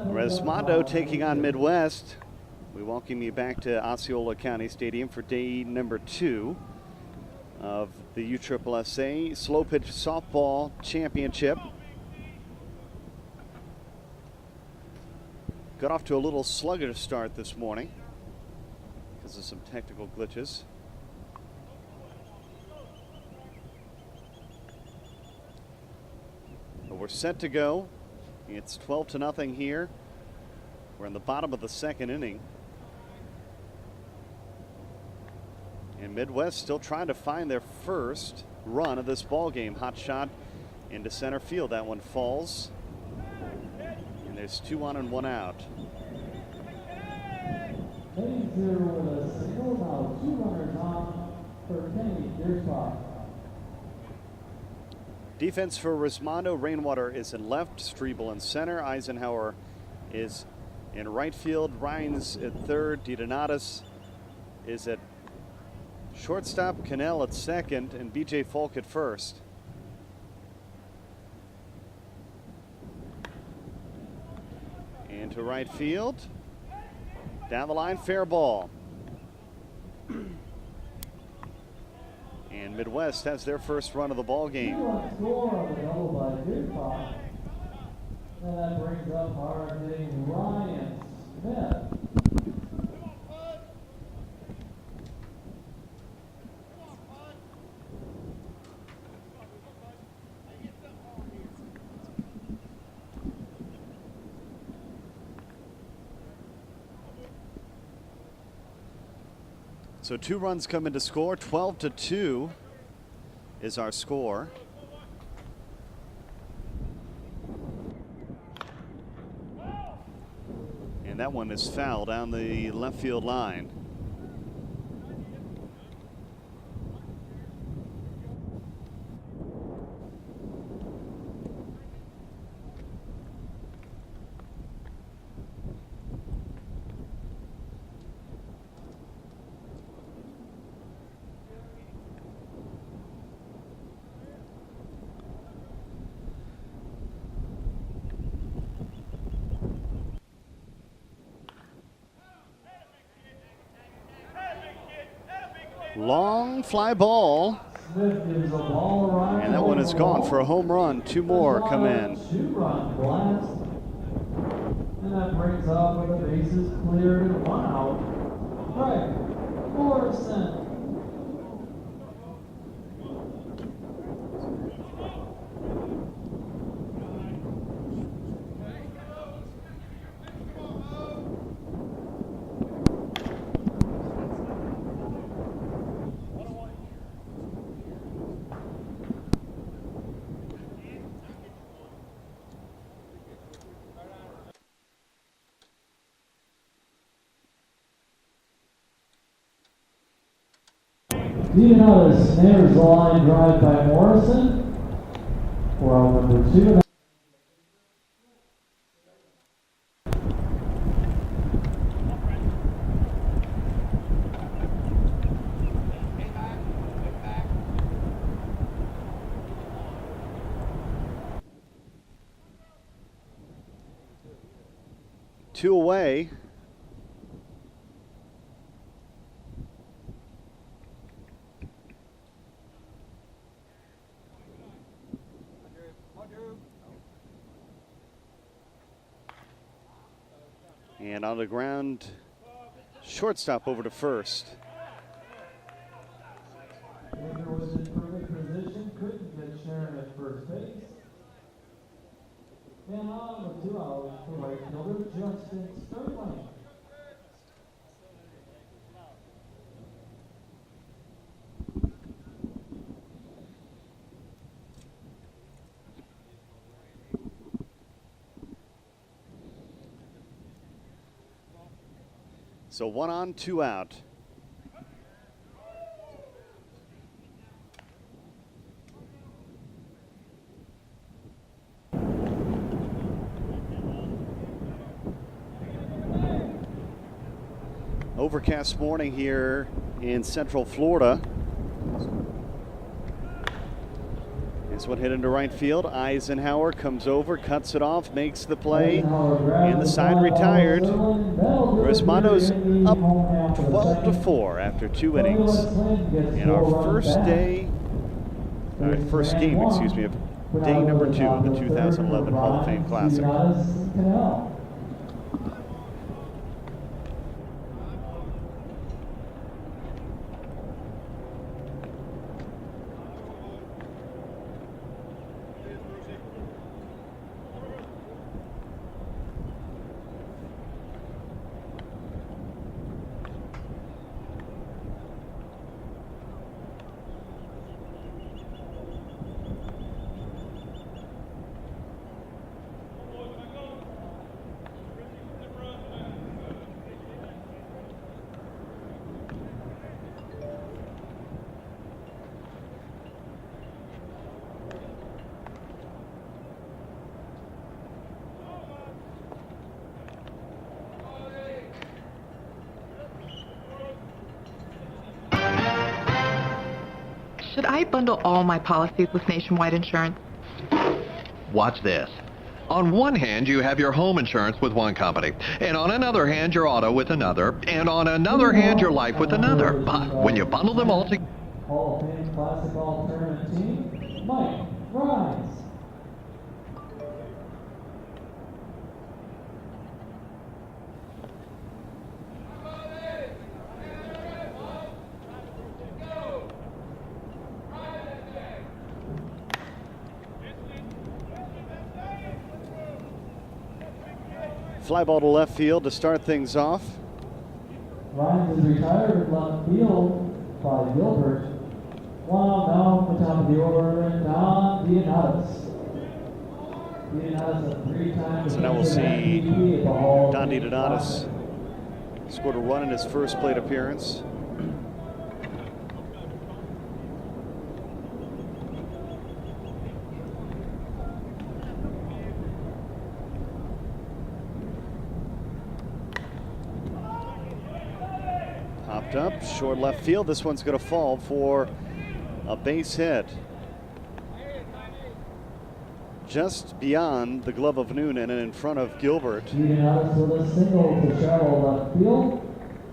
Resmondo taking on Midwest. We welcome you back to Osceola County Stadium for day number 2 of the USSSA Slow Pitch Softball Championship. Got off to a little sluggish start this morning because of some technical glitches. But we're set to go. It's 12-0 here. We're in the bottom of the second inning. And Midwest still trying to find their first run of this ball game. Hot shot into center field. That one falls. And there's 2 on and 1 out. Heading here with a single, now 2 runners on for Kenny Deerspaw. Defense for Resmondo. Rainwater is in left, Strebel in center, Eisenhower is in right field, Rhines at third, DiDonatis is at shortstop, Cannell at second, and BJ Falk at first. Into right field. Down the line, fair ball. And Midwest has their first run of the ball game. Score on the double by Deerspaw. And that brings up hard hitting Ryan Smith. So 2 runs come in to score. 12-2 is our score. And that one is foul down the left field line. Long fly ball. And that one is gone for a home run. 2 more come in. 2-run blast. And that brings up with the bases cleared and 1 out. Craig Morrison. DiDonatis snares the line drive by Morrison for out number 2. Two away. And on the ground, shortstop over to first. Baker was in perfect position, couldn't get Sharon at first base. And on with 2 out for right fielder Justin Sterling. So 1 on, 2 out. Overcast morning here in Central Florida. This one hit into right field. Eisenhower comes over, cuts it off, makes the play, and the side retired. Resmondo's up 12-4 after 2 innings in our first game, excuse me, of day number 2 of the 2011 Hall of Fame Classic. Should I bundle all my policies with Nationwide Insurance? Watch this. On one hand, you have your home insurance with one company, and on another hand, your auto with another, and on another hand, your life with another. But when you bundle them all together... Hall of Fame Classic All-Tournament Team, Mike Rise. Fly ball to left field to start things off. Ryan is retired at left field by Gilbert. One out now at the top of the order, Don Dionatis. Dionatis a 3-time So now we'll see MVP at the Hall of Don Fame Dionatis Classic. scored a run in his first plate appearance. Popped up, short left field. This one's going to fall for a base hit. Just beyond the glove of Noonan and in front of Gilbert. Dionatis with a single to shallow left field.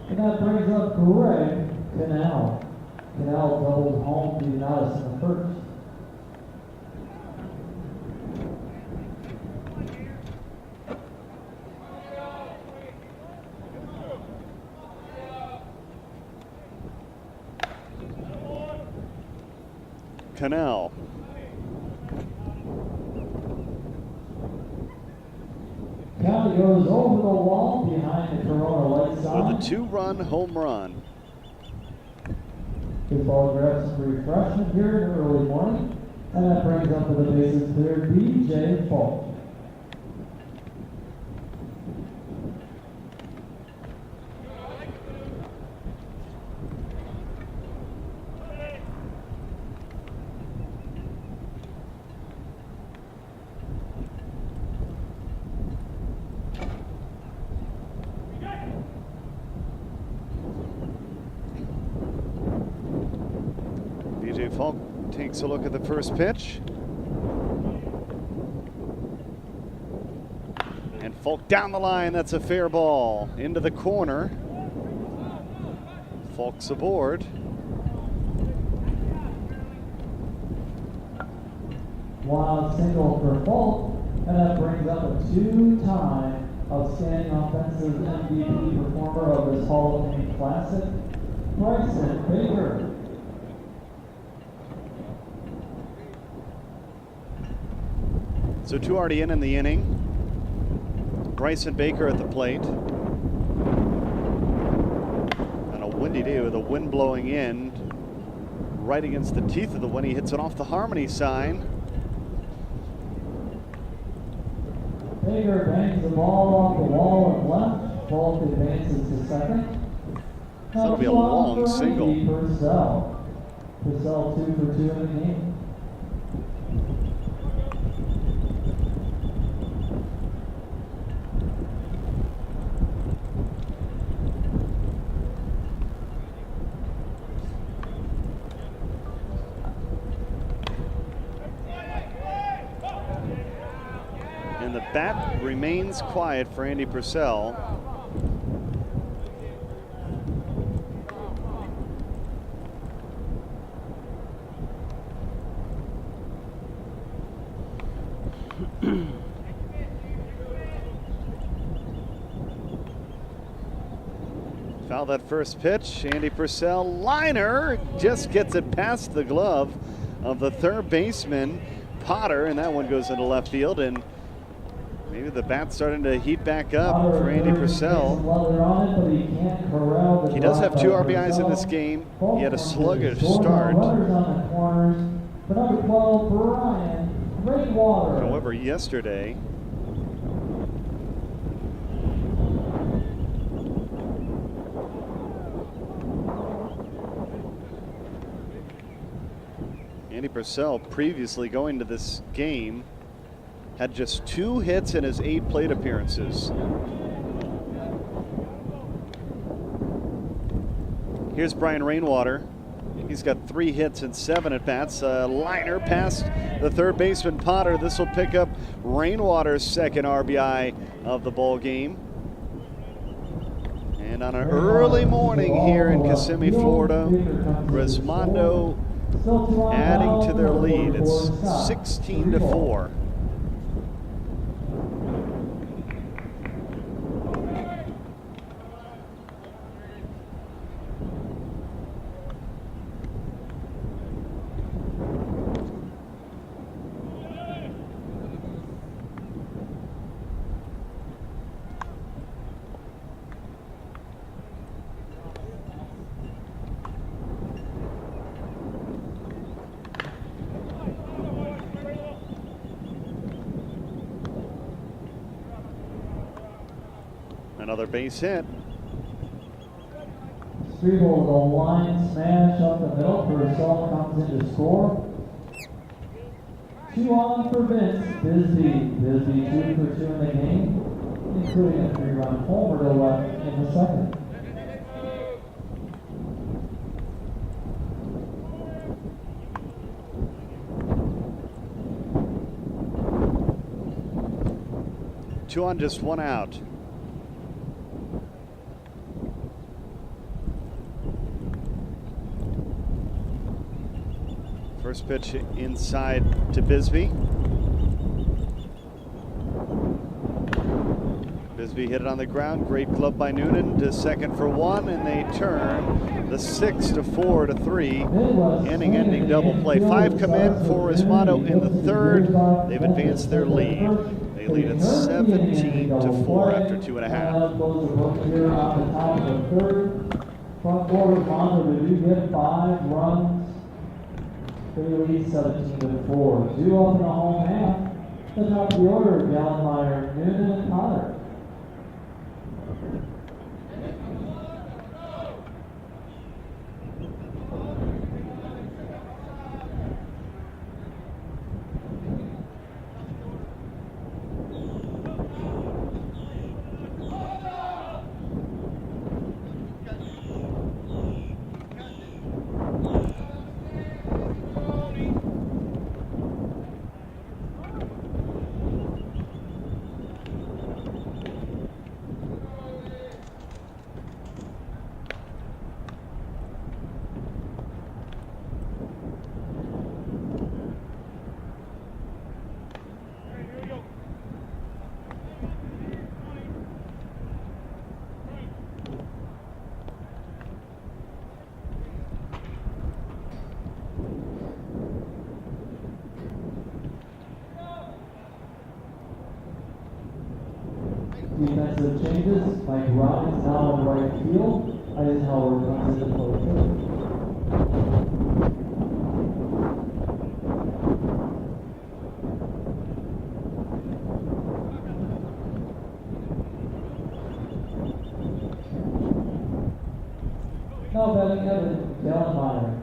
And that brings up Greg Cannell. Cannell doubled home Dionatis in the first. Cannell. County goes over the wall behind the Corona light sign. With a 2-run home run. His ball grabs some refreshment here in the early morning. And that brings up to the bases third, B.J. Falk. B.J. Falk takes a look at the first pitch. And Falk down the line, that's a fair ball. Into the corner. Falk's aboard. Wild single for Falk, and that brings up a 2-time outstanding offensive MVP performer of this Hall of Fame Classic, Bryson Baker. So 2 already in the inning. Bryson Baker at the plate. On a windy day with the wind blowing in, right against the teeth of the wind, he hits it off the harmony sign. Baker bangs the ball off the wall and left. Falk advances to second. So that'll be a long single. Purcell. Purcell 2 for 2 in the game. remains quiet for Andy Purcell. Foul that first pitch. Andy Purcell, liner, just gets it past the glove of the third baseman, Potter, and that one goes into left field. And maybe the bat's starting to heat back up for Andy Purcell. He does have 2 RBIs in this game. He had a sluggish start. However, yesterday, Andy Purcell, previously going to this game, had just 2 hits in his 8 plate appearances. Here's Brian Rainwater. He's got 3 hits and 7 at-bats. Liner past the third baseman, Potter. This will pick up Rainwater's second RBI of the ball game. And on an early morning here in Kissimmee, Florida, Resmondo adding to their lead. It's 16-4. Another base hit. Striebel with a line smash up the middle. Purcell comes in to score. 2 on for Vince Bisbee. Bisbee 2 for 2 in the game, including a 3-run homer to left in the second. Two on, just 1 out. First pitch inside to Bisbee. Bisbee hit it on the ground. Great glove by Noonan to second for 1, and they turn the 6-4-3 inning-ending double play. 5 come in for Resmondo in the third. They've advanced their lead. They lead at 17-4 after 2.5. Front court Resmondo to get 5 runs. They lead 17-4. 2 up in the home half. The top of the order, Gallenmeyer, Noonan, and Potter. Defensive changes. Mike Robbins now in right field. Eisenhower comes into play third. Now batting Evan Gallenmeyer.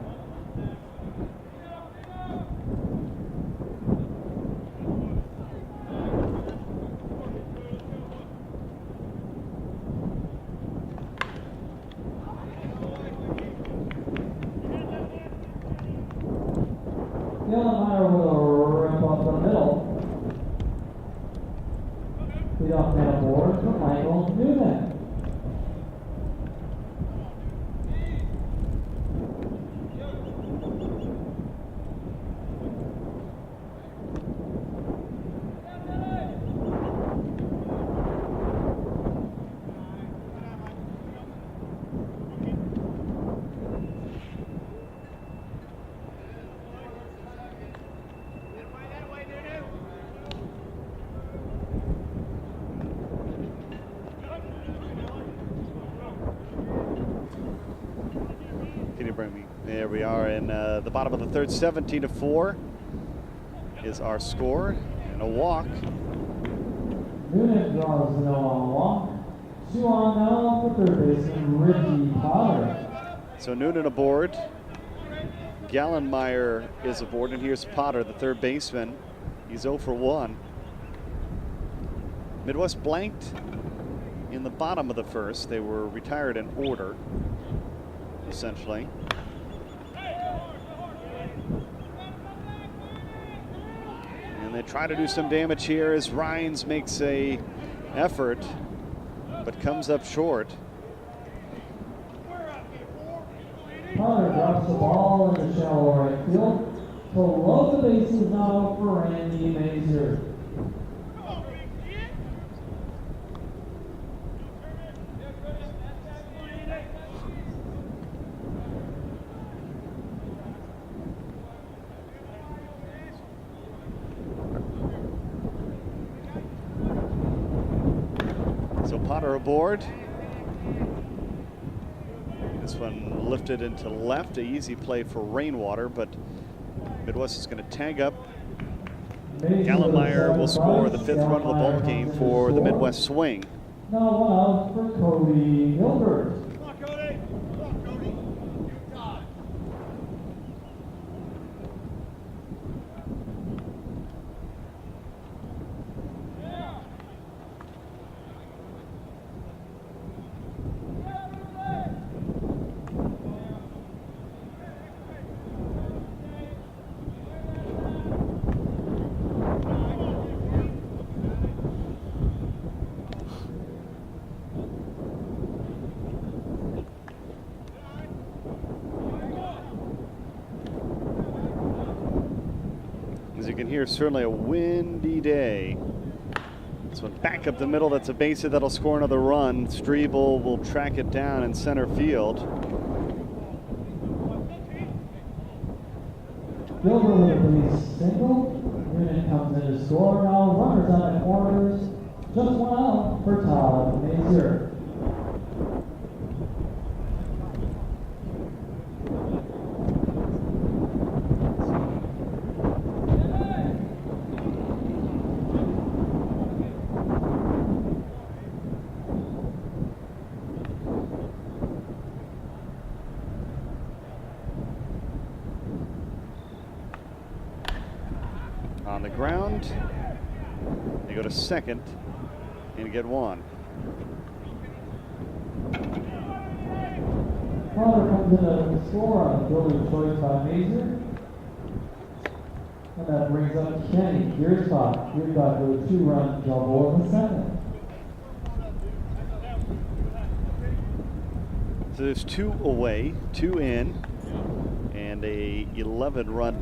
Gallenmeyer with a rip up the middle. aboard for Michael Noonan. Can you bring me? There we are in the bottom of the third. 17-4 is our score, and a walk. Noonan draws the no on walk. 2 on now for third baseman Ricky Potter. So Noonan aboard. Gallenmeyer is aboard, and here's Potter, the third baseman. He's 0 for 1. Midwest blanked in the bottom of the first. They were retired in order, essentially. And they try to do some damage here as Rhines makes a effort, but comes up short. Potter drops the ball in the shallow right field. Below the bases now for Randy Mazer. So Potter aboard. This one lifted into left, a easy play for Rainwater, but Midwest is going to tag up. Gallenmeyer will score the 5th run of the ball game for the Midwest swing. Now one out for Cody Gilbert. As you can hear, certainly a windy day. This one back up the middle, that's a base hit that'll score another run. Strebel will track it down in center field. Gilbert with a base single. Noonan comes in to score. Now runners on the corners. Just one out for Todd Mazer. On the ground, they go to second and get one. Potter comes in to score on a fielder's choice by Mazer. And that brings up Kenny Giersbach. Giersbach with a 2-run double in the second. So there's 2 away, 2 in, and a 11-run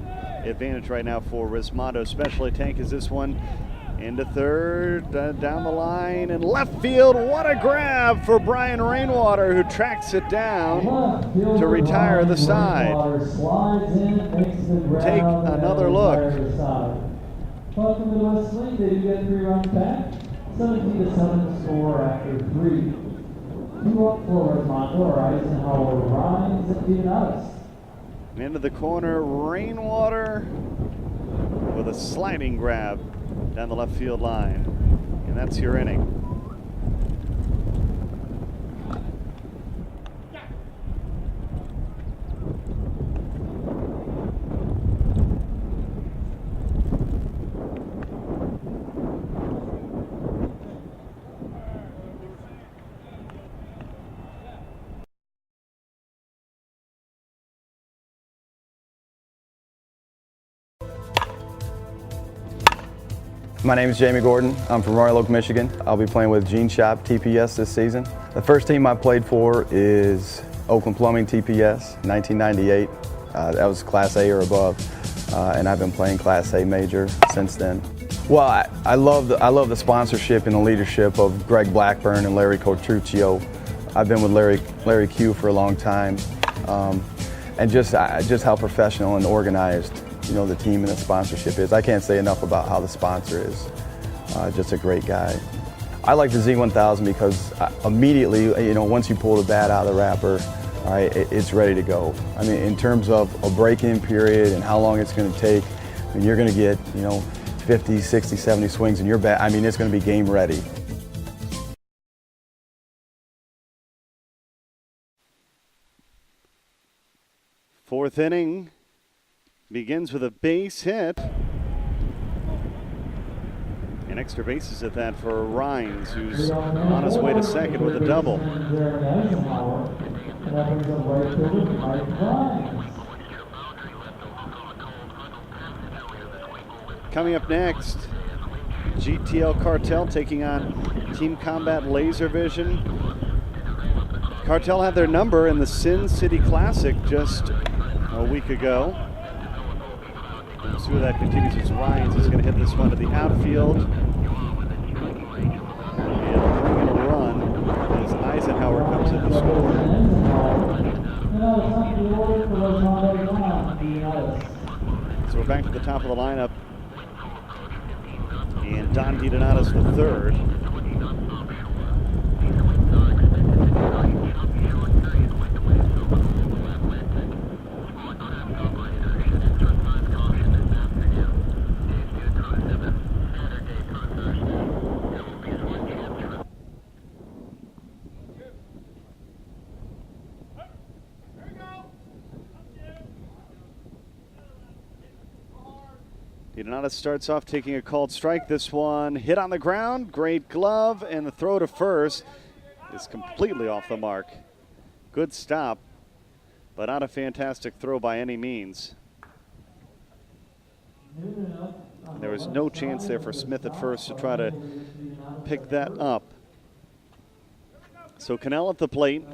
advantage right now for Resmondo. Especially Tank is this one into third, down the line and left field. What a grab for Brian Rainwater, who tracks it down to retire the side. Take another look. But from the Midwest swing, they do get 3 runs back. 17-7 score after 3. 2 up for Resmondo, Eisenhower, Rhines, and Dianatis. Into the corner, Rainwater with a sliding grab down the left field line. And that's your inning. My name is Jamie Gordon. I'm from Royal Oak, Michigan. I'll be playing with Gene Shop TPS this season. The first team I played for is Oakland Plumbing TPS, 1998. That was Class A or above, and I've been playing Class A major since then. Well, I love the sponsorship and the leadership of Greg Blackburn and Larry Cotruccio. I've been with Larry Q for a long time, and just how professional and organized the team and the sponsorship is. I can't say enough about how the sponsor is. Just a great guy. I like the Z1000 because immediately, once you pull the bat out of the wrapper, all right, it's ready to go. I mean, in terms of a break-in period and how long it's going to take, I mean, you're going to get 50, 60, 70 swings in your bat. I mean, it's going to be game ready. Fourth inning begins with a base hit. And extra bases at that for Rhines, who's on his way to second with a double. Coming up next, GTL Cartel taking on Team Combat Laser Vision. Cartel had their number in the Sin City Classic just a week ago. We'll see where that continues as Rhines is going to hit this one to the outfield. And bring in a run as Eisenhower comes in to score. So we're back to the top of the lineup. And Don DiDonatis the third. DiDonatis starts off taking a called strike. This one hit on the ground, great glove, and the throw to first is completely off the mark. Good stop, but not a fantastic throw by any means. There was no chance there for Smith at first to try to pick that up. So Cannell at the plate,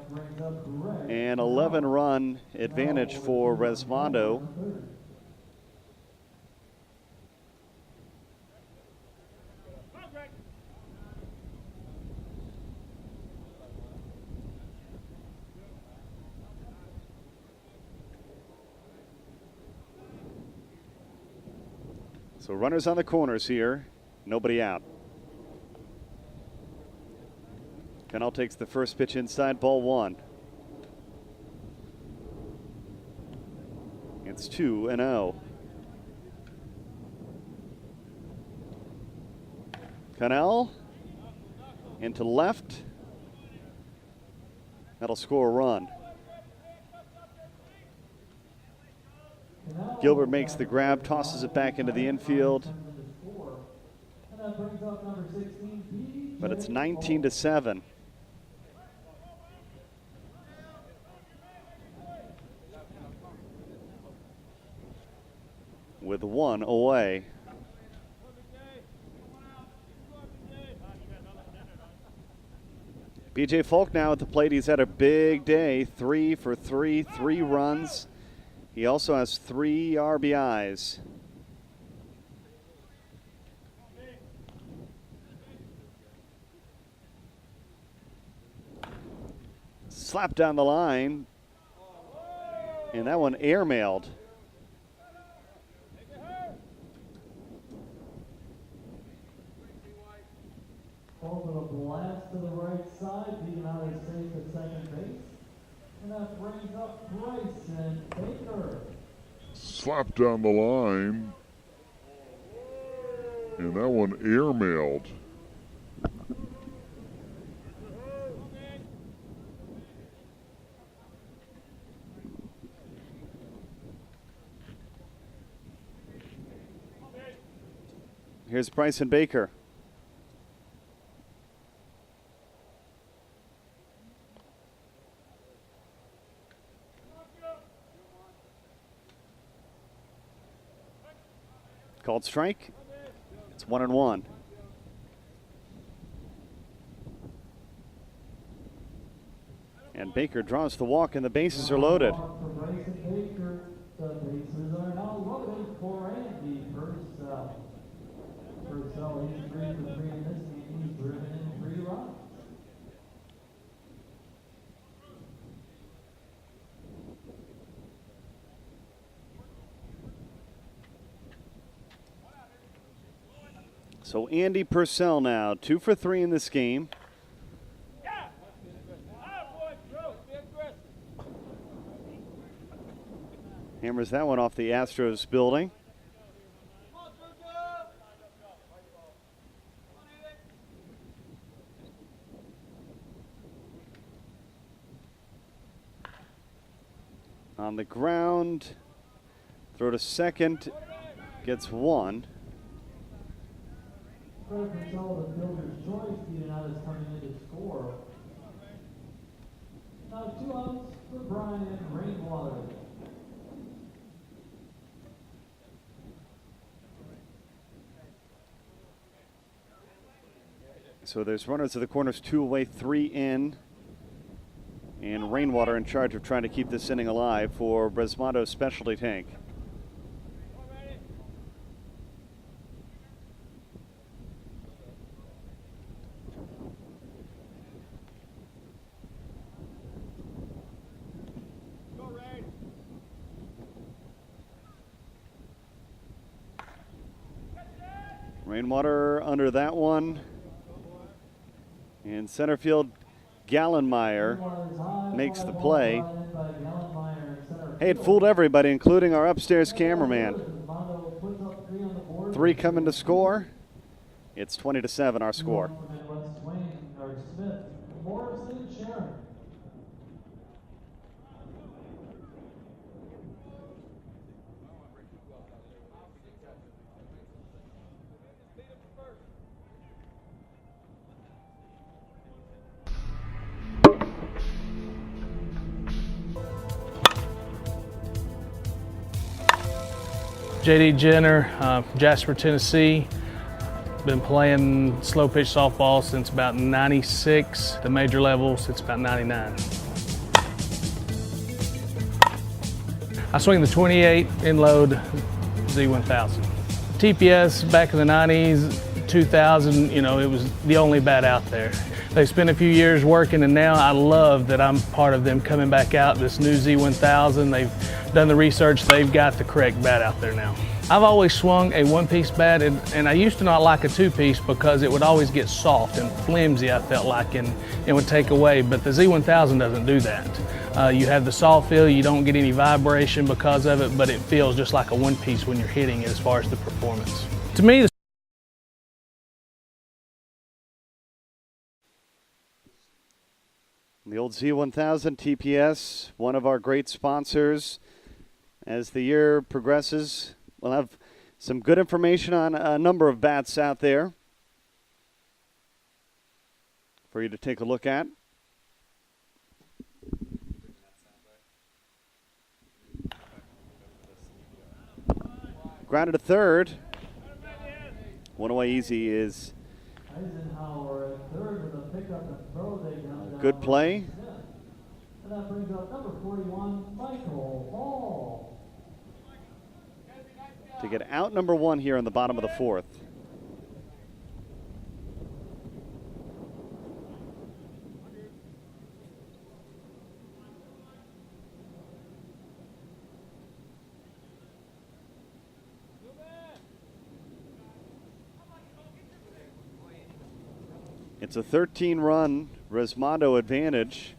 and 11-run advantage for Resmondo. So runners on the corners here, nobody out. Cannell takes the first pitch inside, ball one. It's 2-0. Cannell into left. That'll score a run. Gilbert makes the grab, tosses it back into the infield. But it's 19-7. With one away. BJ Falk now at the plate. He's had a big day. 3 for 3, 3 runs. He also has 3 RBIs. Slapped down the line. And that one airmailed. Over the blast to the right side, DiDonatis safe at second base. And that brings up Bryson Baker. Slapped down the line. And that one airmailed. Here's Bryson Baker. Called strike. It's 1-1. And Baker draws the walk, and the bases are loaded. The bases are now loaded for Andy Purcell. Purcell, he's 3 for 3 in this game. He's driven in 3 runs. So Andy Purcell now 2 for 3 in this game. Hammers that one off the Astros building. On the ground, throw to second, gets 1. Fred Purcell, the fielder's choice, Leonidas coming in to score. Now 2 outs for Brian Rainwater. So there's runners at the corners, 2 away, 3 in. And Rainwater in charge of trying to keep this inning alive for Resmondo's specialty tank. Rainwater under that one. In center field, Gallenmeyer makes the play. Hey, it fooled everybody, including our upstairs cameraman. 3 coming to score. It's 20-7, our score. JD Jenner, Jasper, Tennessee. Been playing slow pitch softball since about 96, the major level since about 99. I swing the 28 in load Z1000. TPS back in the 90s, 2000, you know, it was the only bat out there. They spent a few years working, and now I love that I'm part of them coming back out, this new Z1000. They've done the research, they've got the correct bat out there now. I've always swung a 1-piece bat, and I used to not like a 2-piece because it would always get soft and flimsy, I felt like, and it would take away, but the Z1000 doesn't do that. You have the soft feel, you don't get any vibration because of it, but it feels just like a 1-piece when you're hitting it as far as the performance. To me, the old Z1000 TPS, one of our great sponsors. As the year progresses, we'll have some good information on a number of bats out there for you to take a look at. Grounded to third. One away easy is Eisenhower at third with a pickup and throw. They come down. good play. And that brings up number 41, Michael Hall. To get out number 1 here in the bottom of the 4th. It's a 13-run Resmondo advantage.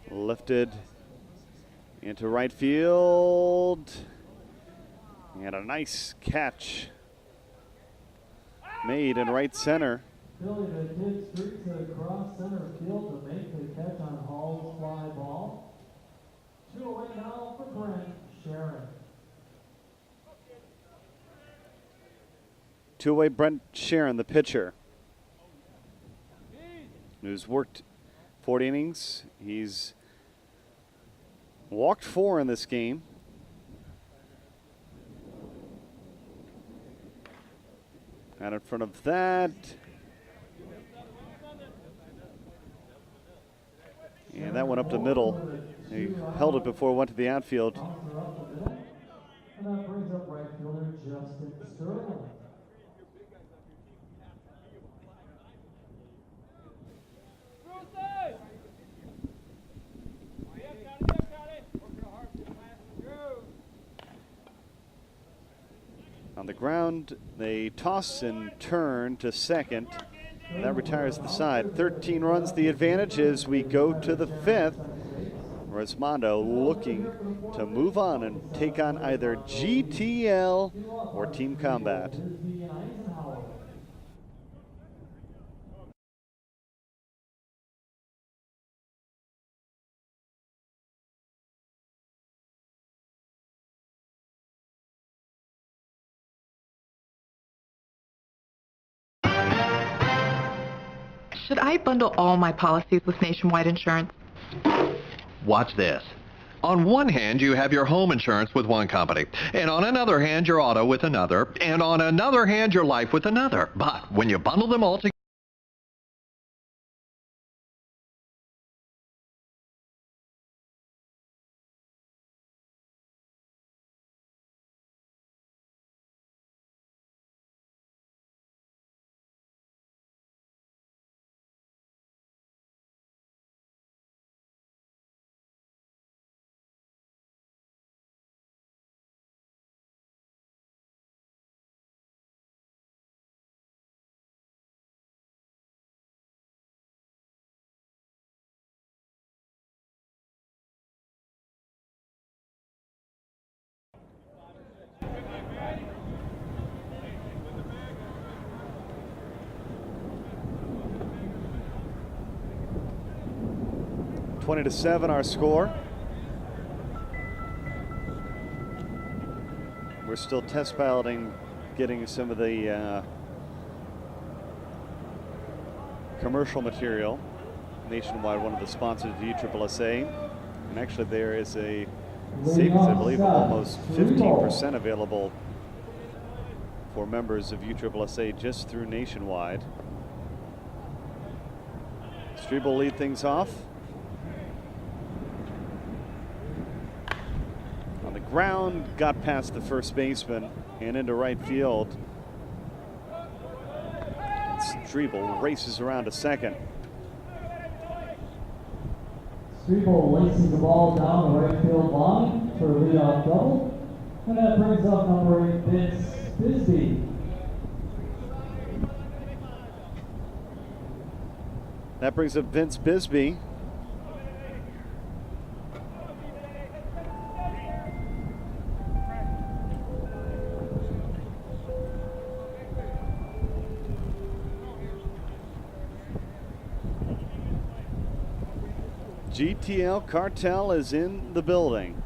Lifted into right field. And a nice catch made in right center. Billy, the kid streaks it across center field to make the catch on Hall's fly ball. 2 away now for Brent Sharon. 2-away Brent Sharon, the pitcher, who's worked 40 innings. He's Walked 4 in this game. Out in front of that. And that went up the middle. He held it before it went to the outfield. And that brings up right fielder Justin Sterling. On the ground, they toss and turn to second. That retires the side. 13 runs the advantage as we go to the 5th. Resmondo looking to move on and take on either GTL or Team Combat. Should I bundle all my policies with Nationwide Insurance? Watch this. On one hand, you have your home insurance with one company, and on another hand, your auto with another, and on another hand, your life with another. But when you bundle them all together, Twenty to 7 our score. We're still test piloting, getting some of the commercial material. Nationwide, one of the sponsors of USSSA. And actually there is a savings, I believe, of almost 15% available for members of USSSA just through Nationwide. Strebel will lead things off. On the ground, got past the first baseman and into right field. Strebel races around to second. Strebel laces the ball down the right field line for a leadoff double. And that brings up number 8, Vince Bisbee. That brings up Vince Bisbee. GTL Cartel is in the building.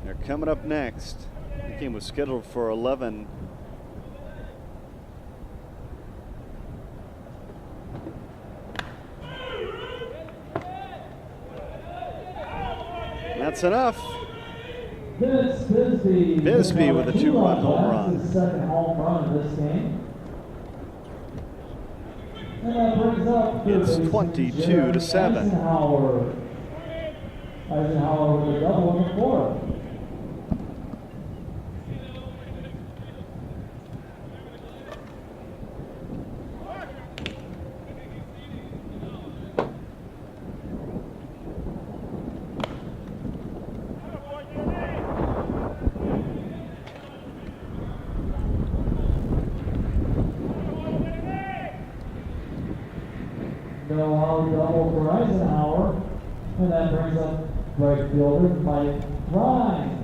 They're coming up next. The game was scheduled for 11. That's enough. Bisbee with a 2-run home run. His second home run of this game. And that brings up It's 22 to 7. Eisenhower with a double on the 4th. No out double for Eisenhower, and that brings up right fielder Mike Rhines.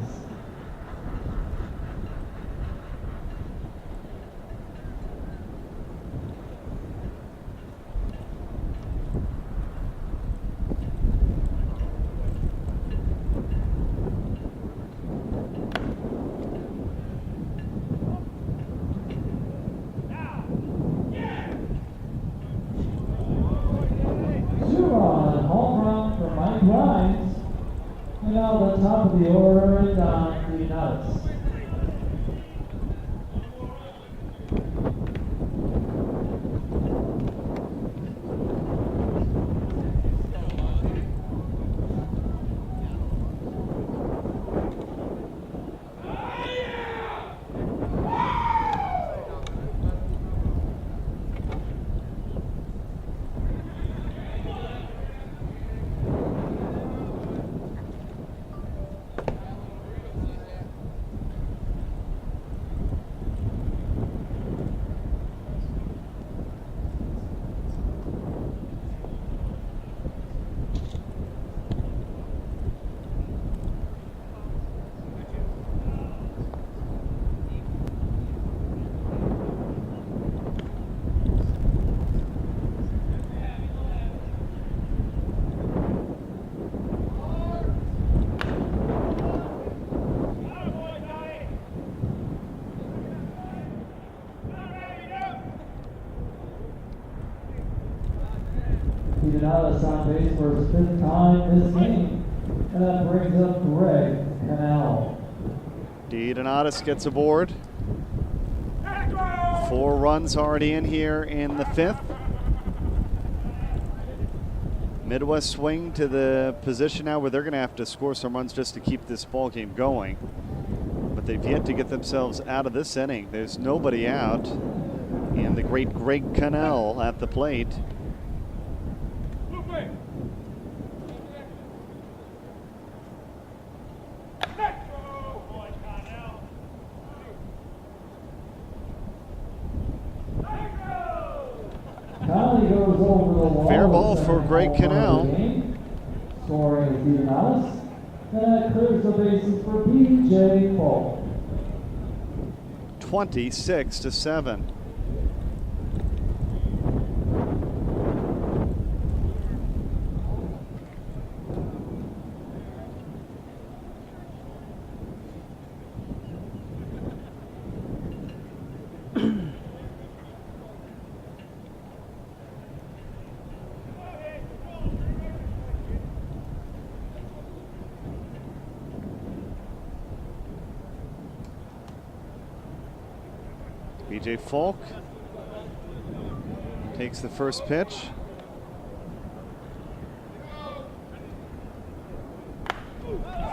Home the top of the order, Don Leonidas. Leonidas on base for his 5th time this game, and that brings up Greg Cannell. Donatus gets aboard. 4 runs already in here in the 5th. Midwest swing to the position now where they're going to have to score some runs just to keep this ball game going. But they've yet to get themselves out of this inning. There's nobody out. And the great Greg Cannell at the plate. Fair ball for Greg Cannell. Scoring is Leonidas. And that clears the bases for B.J. Falk. 26-7. B.J. Falk takes the first pitch.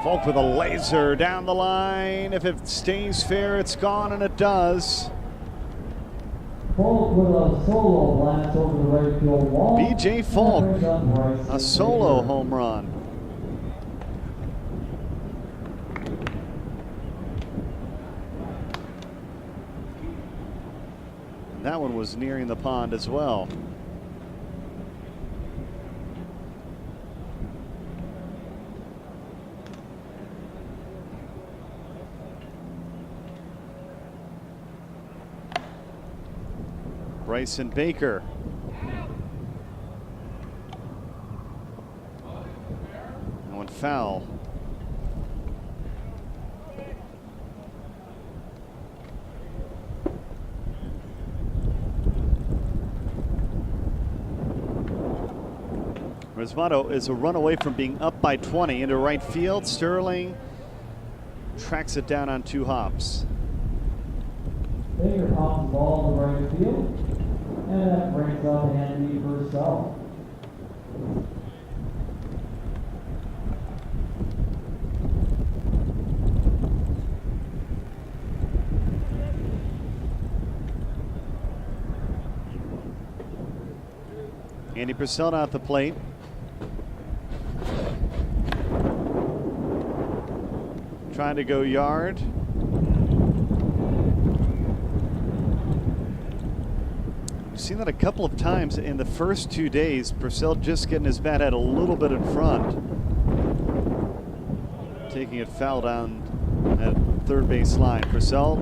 Falk with a laser down the line. If it stays fair, it's gone, and it does. Falk with a solo blast over the right field wall. B.J. Falk, a solo home run. That one was nearing the pond as well. Bryson Baker. That one foul. Resmondo is a run away from being up by 20 into right field. Sterling tracks it down on 2 hops. Baker pops the ball to right field, and that brings up Andy Purcell. Andy Purcell at the plate. Trying to go yard. We've seen that a couple of times in the first 2 days. Purcell just getting his bat head a little bit in front. Taking it foul down at third base line. Purcell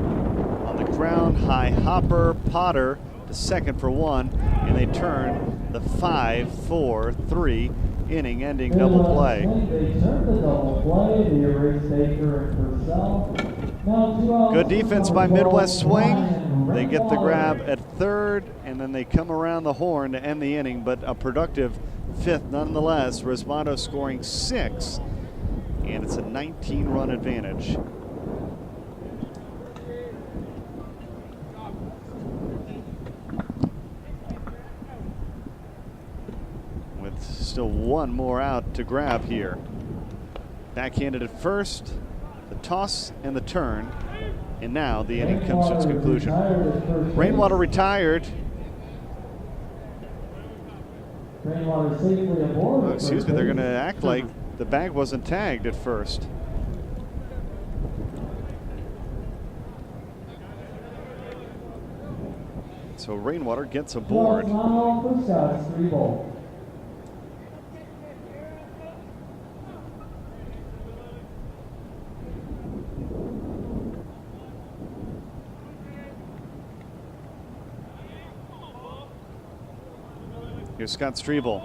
on the ground, high hopper, Potter to second for 1, and they turn the 5-4-3 inning-ending double play. They turned the double play. They erased Baker and Purcell. Now Good defense by Midwest Swing. They get the grab at third, and then they come around the horn to end the inning, but a productive 5th nonetheless. Resmondo scoring 6 and it's a 19-run advantage. With still one more out to grab here. Backhanded at first, the toss and the turn, and now the inning comes to its conclusion. Rainwater retired. Rainwater safely aboard. Oh, excuse me, they're going to act like the bag wasn't tagged at first. So Rainwater gets aboard. Here's Scott Strebel.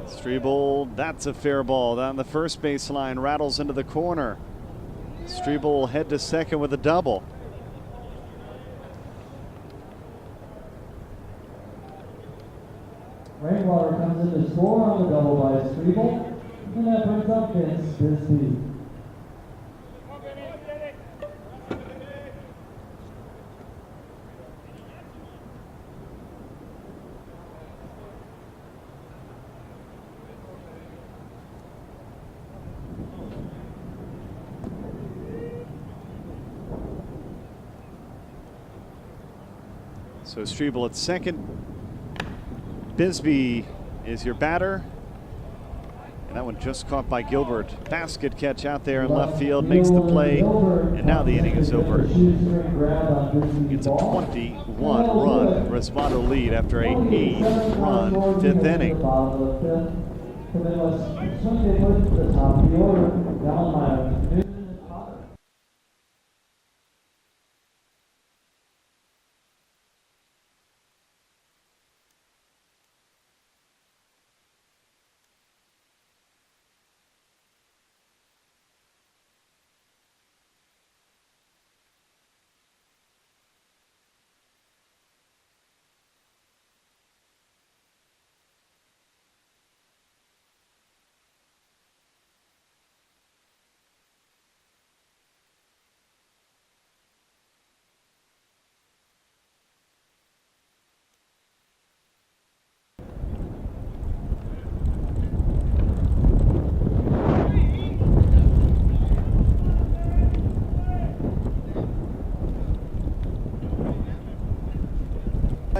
Strebel, that's a fair ball down the first baseline, rattles into the corner. Strebel head to second with a double. Rainwater comes in to score on the double by Strebel, and that brings up Vince Bisbee. So Strebel at second. Bisbee is your batter. And that one just caught by Gilbert. Basket catch out there in left field, makes the play, and now the inning is over. It's a 21-run Resmondo lead after a 8-run fifth inning.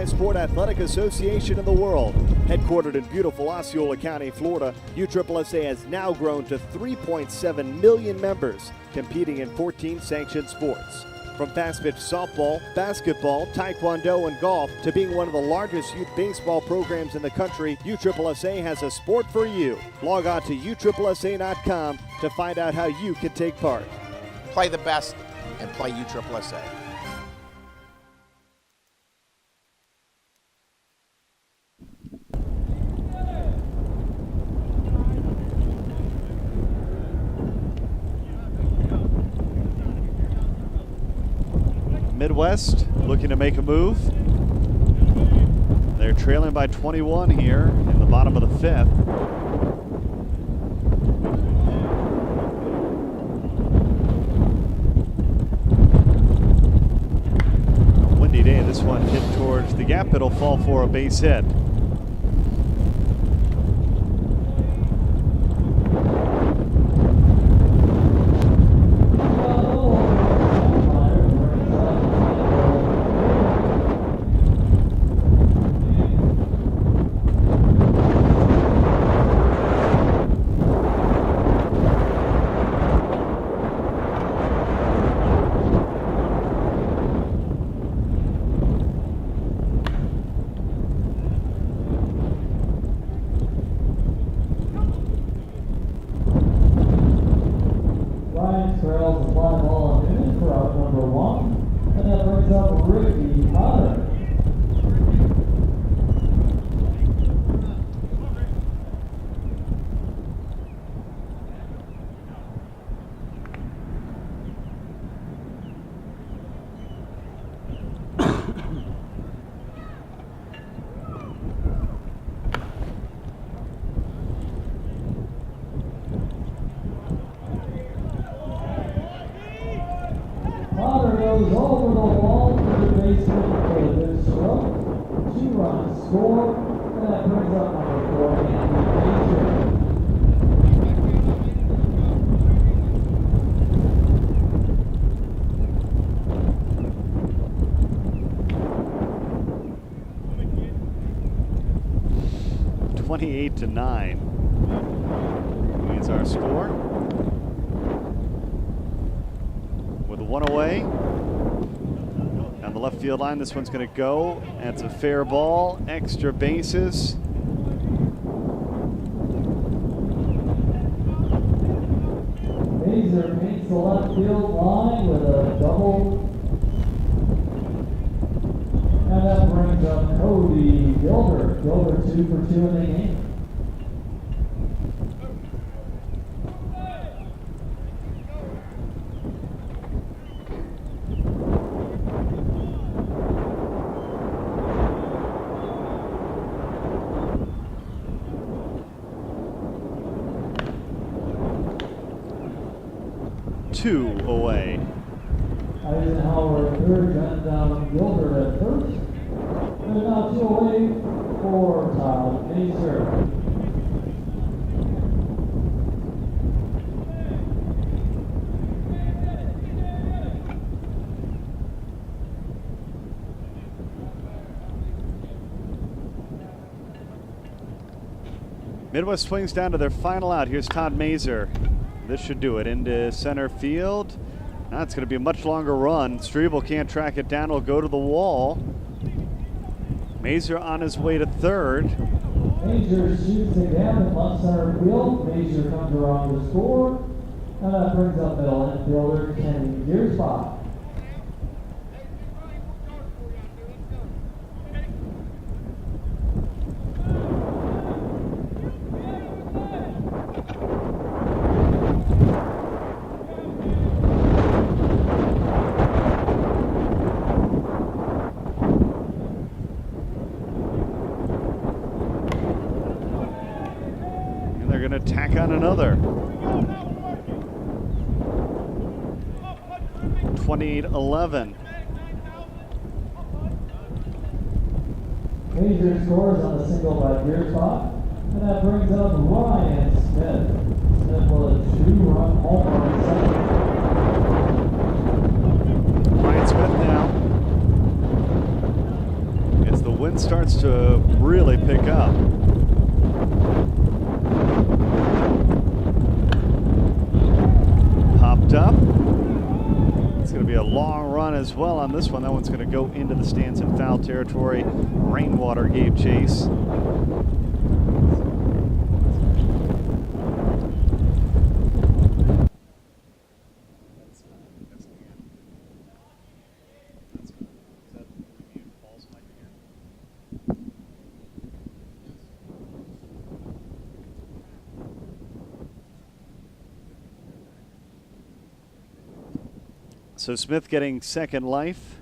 Sport Athletic Association in the world. Headquartered in beautiful Osceola County, Florida, USSSA has now grown to 3.7 million members, competing in 14 sanctioned sports. From fast-pitch softball, basketball, taekwondo, and golf to being one of the largest youth baseball programs in the country, USSSA has a sport for you. Log on to USSSA.com to find out how you can take part. Play the best and play USSSA. Midwest looking to make a move. They're trailing by 21 here in the bottom of the fifth. A windy day. This one hit towards the gap. It'll fall for a base hit. baseman for the good stroke. 2 runs scored, and that brings up number 4, Andy Major. To 9 is our score. With 1 away on the left field line, this one's going to go. That's a fair ball. Extra bases. Mazer paints the left field line with a double. And that brings up Cody Gilbert. Gilbert 2 for 2 in the game. Two away. Eisenhower at third, gun down Gilbert at first. And now 2 away for Todd Mazer. Midwest swings down to their final out. Here's Todd Mazer. This should do it. Into center field. Now it's going to be a much longer run. Strebel can't track it down. Will go to the wall. Mazer on his way to third. Mazer shoots again in left center field. Mazer comes around to score. And that brings up middle infielder Kenny Gearspot. Tack on another. 28-11. Mazer scores on a single by Gearspot, and that brings up Ryan Smith. Smith with a 2-run home run second. Ryan Smith now, as the wind starts to really pick up. Up. It's going to be a long run as well on this one. That one's going to go into the stands in foul territory. Rainwater gave chase. So Smith getting second life.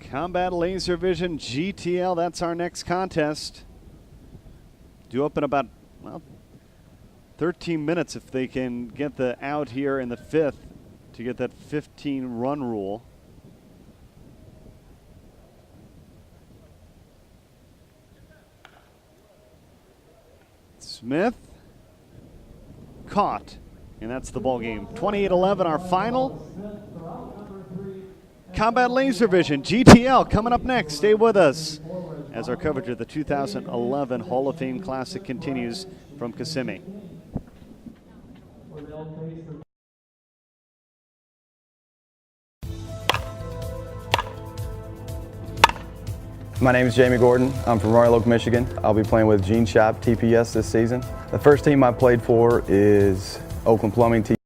Combat Laser Vision GTL, that's our next contest. Due up in about, well, 13 minutes if they can get the out here in the 5th to get that 15-run rule. Smith caught, and that's the ball game. 28-11, our final. Combat Laser Vision GTL coming up next. Stay with us as our coverage of the 2011 Hall of Fame Classic continues from Kissimmee. My name is Jamie Gordon. I'm from Royal Oak, Michigan. I'll be playing with Gene Shop TPS this season. The first team I played for is Oakland Plumbing TPS.